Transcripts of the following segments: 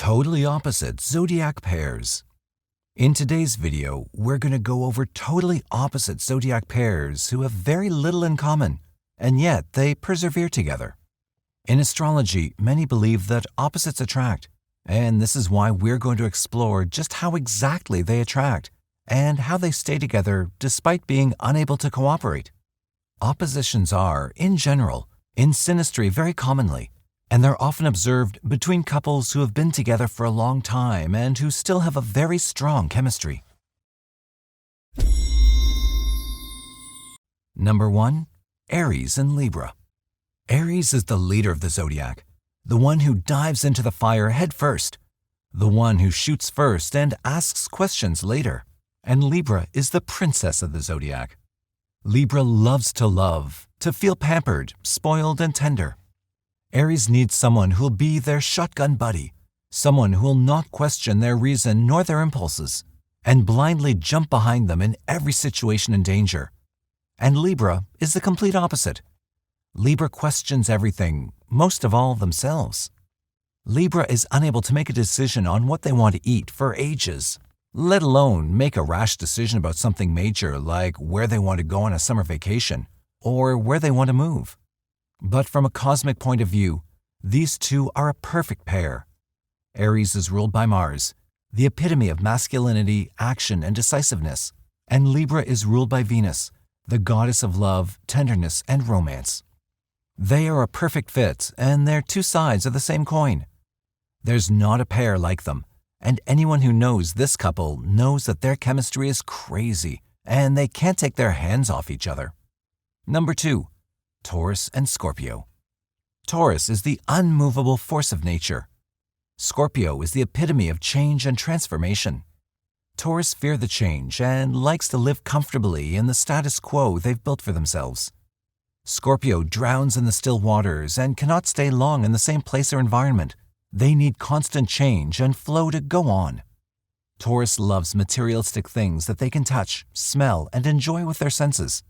Totally opposite zodiac pairs. In today's video, we're going to go over totally opposite zodiac pairs who have very little in common, and yet they persevere together. In astrology, many believe that opposites attract, and this is why we're going to explore just how exactly they attract and how they stay together despite being unable to cooperate. Oppositions are, in general, in synastry very commonly, and they're often observed between couples who have been together for a long time and who still have a very strong chemistry. Number 1. Aries and Libra. Aries is the leader of the zodiac, the one who dives into the fire head first, the one who shoots first and asks questions later, and Libra is the princess of the zodiac. Libra loves to love, to feel pampered, spoiled, and tender. Aries needs someone who'll be their shotgun buddy, someone who'll not question their reason nor their impulses, and blindly jump behind them in every situation and danger. And Libra is the complete opposite. Libra questions everything, most of all themselves. Libra is unable to make a decision on what they want to eat for ages, let alone make a rash decision about something major like where they want to go on a summer vacation or where they want to move. But from a cosmic point of view, these two are a perfect pair. Aries is ruled by Mars, the epitome of masculinity, action, and decisiveness, and Libra is ruled by Venus, the goddess of love, tenderness, and romance. They are a perfect fit, and they're two sides of the same coin. There's not a pair like them, and anyone who knows this couple knows that their chemistry is crazy, and they can't take their hands off each other. Number 2. Taurus and Scorpio. Taurus is the unmovable force of nature. Scorpio is the epitome of change and transformation. Taurus fear the change and likes to live comfortably in the status quo they've built for themselves. Scorpio drowns in the still waters and cannot stay long in the same place or environment. They need constant change and flow to go on. Taurus loves materialistic things that they can touch, smell, and enjoy with their senses.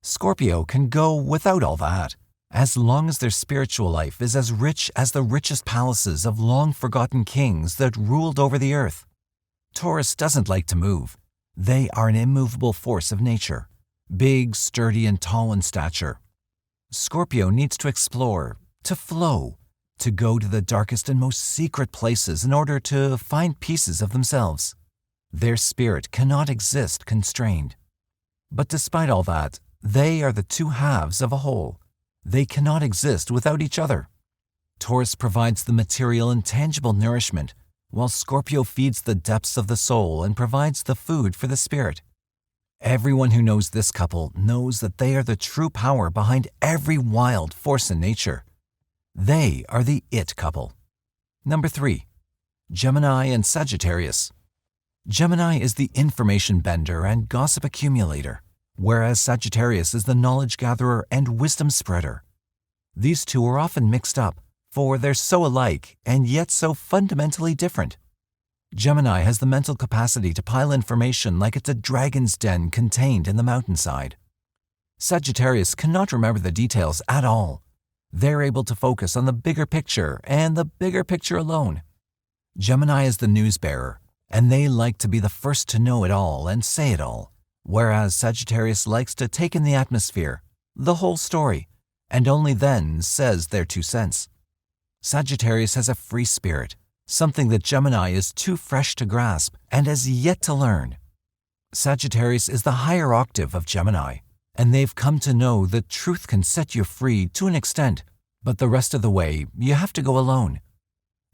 Scorpio can go without all that, as long as their spiritual life is as rich as the richest palaces of long-forgotten kings that ruled over the earth. Taurus doesn't like to move. They are an immovable force of nature, big, sturdy, and tall in stature. Scorpio needs to explore, to flow, to go to the darkest and most secret places in order to find pieces of themselves. Their spirit cannot exist constrained. But despite all that, they are the two halves of a whole. They cannot exist without each other. Taurus provides the material and tangible nourishment, while Scorpio feeds the depths of the soul and provides the food for the spirit. Everyone who knows this couple knows that they are the true power behind every wild force in nature. They are the it couple. Number 3. Gemini and Sagittarius. Gemini is the information bender and gossip accumulator, whereas Sagittarius is the knowledge gatherer and wisdom spreader. These two are often mixed up, for they're so alike and yet so fundamentally different. Gemini has the mental capacity to pile information like it's a dragon's den contained in the mountainside. Sagittarius cannot remember the details at all. They're able to focus on the bigger picture and the bigger picture alone. Gemini is the news bearer, and they like to be the first to know it all and say it all, whereas Sagittarius likes to take in the atmosphere, the whole story, and only then says their 2 cents. Sagittarius has a free spirit, something that Gemini is too fresh to grasp and has yet to learn. Sagittarius is the higher octave of Gemini, and they've come to know that truth can set you free to an extent, but the rest of the way you have to go alone.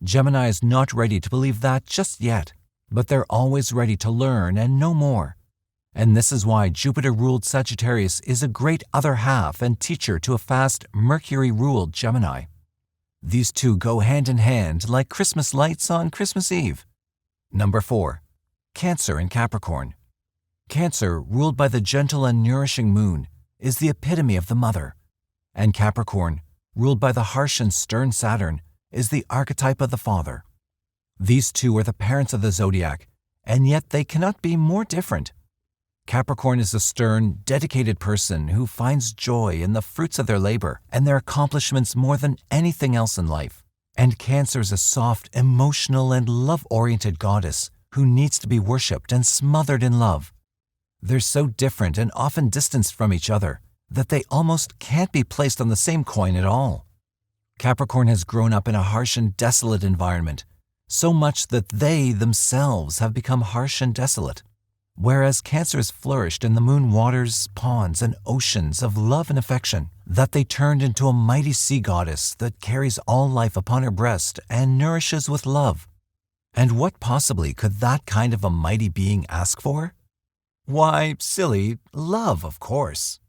Gemini is not ready to believe that just yet, but they're always ready to learn and know more. And this is why Jupiter-ruled Sagittarius is a great other half and teacher to a fast Mercury-ruled Gemini. These two go hand in hand like Christmas lights on Christmas Eve. Number 4. Cancer and Capricorn. Cancer, ruled by the gentle and nourishing moon, is the epitome of the mother, and Capricorn, ruled by the harsh and stern Saturn, is the archetype of the father. These two are the parents of the zodiac, and yet they cannot be more different. Capricorn is a stern, dedicated person who finds joy in the fruits of their labor and their accomplishments more than anything else in life, And Cancer is a soft, emotional, and love-oriented goddess who needs to be worshipped and smothered in love. They're so different and often distanced from each other that they almost can't be placed on the same coin at all. Capricorn has grown up in a harsh and desolate environment, so much that they themselves have become harsh and desolate, whereas Cancer has flourished in the moon waters, ponds, and oceans of love and affection that they turned into a mighty sea goddess that carries all life upon her breast and nourishes with love. And what possibly could that kind of a mighty being ask for? Why, silly, love, of course.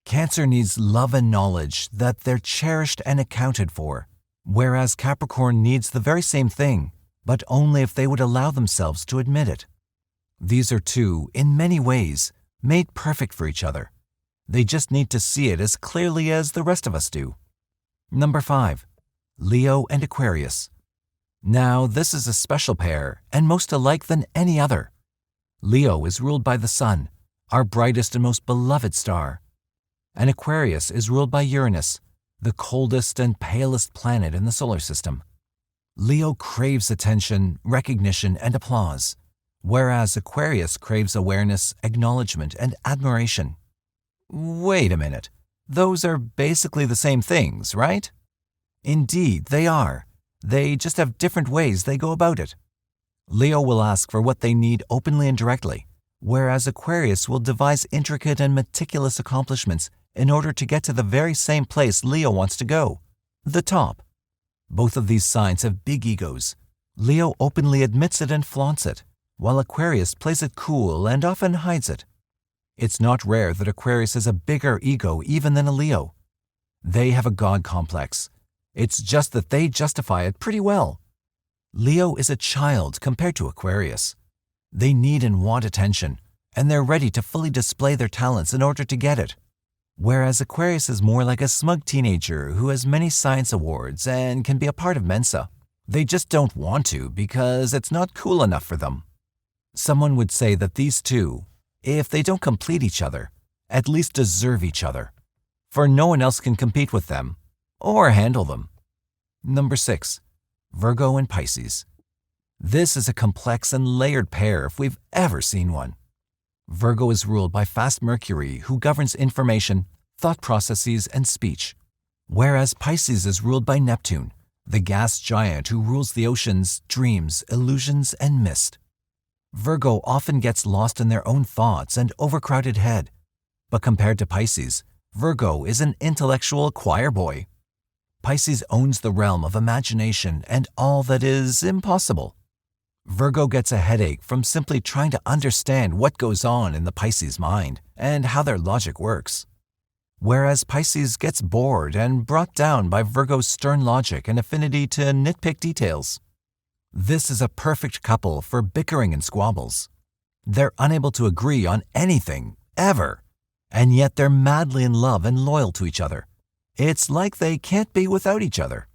Cancer needs love and knowledge that they're cherished and accounted for, whereas Capricorn needs the very same thing, but only if they would allow themselves to admit it. These are two, in many ways, made perfect for each other. They just need to see it as clearly as the rest of us do. Number 5. Leo and Aquarius. Now, this is a special pair, and most alike than any other. Leo is ruled by the Sun, our brightest and most beloved star. And Aquarius is ruled by Uranus, the coldest and palest planet in the solar system. Leo craves attention, recognition, and applause, whereas Aquarius craves awareness, acknowledgement, and admiration. Wait a minute, those are basically the same things, right? Indeed, they are. They just have different ways they go about it. Leo will ask for what they need openly and directly, whereas Aquarius will devise intricate and meticulous accomplishments in order to get to the very same place Leo wants to go, the top. Both of these signs have big egos. Leo openly admits it and flaunts it, while Aquarius plays it cool and often hides it. It's not rare that Aquarius has a bigger ego even than a Leo. They have a god complex. It's just that they justify it pretty well. Leo is a child compared to Aquarius. They need and want attention, and they're ready to fully display their talents in order to get it. Whereas Aquarius is more like a smug teenager who has many science awards and can be a part of Mensa. They just don't want to because it's not cool enough for them. Someone would say that these two, if they don't complete each other, at least deserve each other, for no one else can compete with them or handle them. Number 6. Virgo and Pisces. This is a complex and layered pair if we've ever seen one. Virgo is ruled by fast Mercury, who governs information, thought processes, and speech, whereas Pisces is ruled by Neptune, the gas giant who rules the oceans, dreams, illusions, and mist. Virgo often gets lost in their own thoughts and overcrowded head, but compared to Pisces, Virgo is an intellectual choir boy. Pisces owns the realm of imagination and all that is impossible. Virgo gets a headache from simply trying to understand what goes on in the Pisces mind and how their logic works, whereas Pisces gets bored and brought down by Virgo's stern logic and affinity to nitpick details. This is a perfect couple for bickering and squabbles. They're unable to agree on anything, ever, and yet they're madly in love and loyal to each other. It's like they can't be without each other.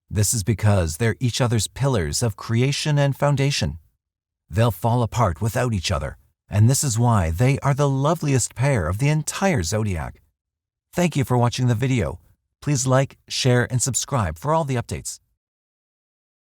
This is because they're each other's pillars of creation and foundation. They'll fall apart without each other, and this is why they are the loveliest pair of the entire zodiac. Thank you for watching the video. Please like, share, and subscribe for all the updates.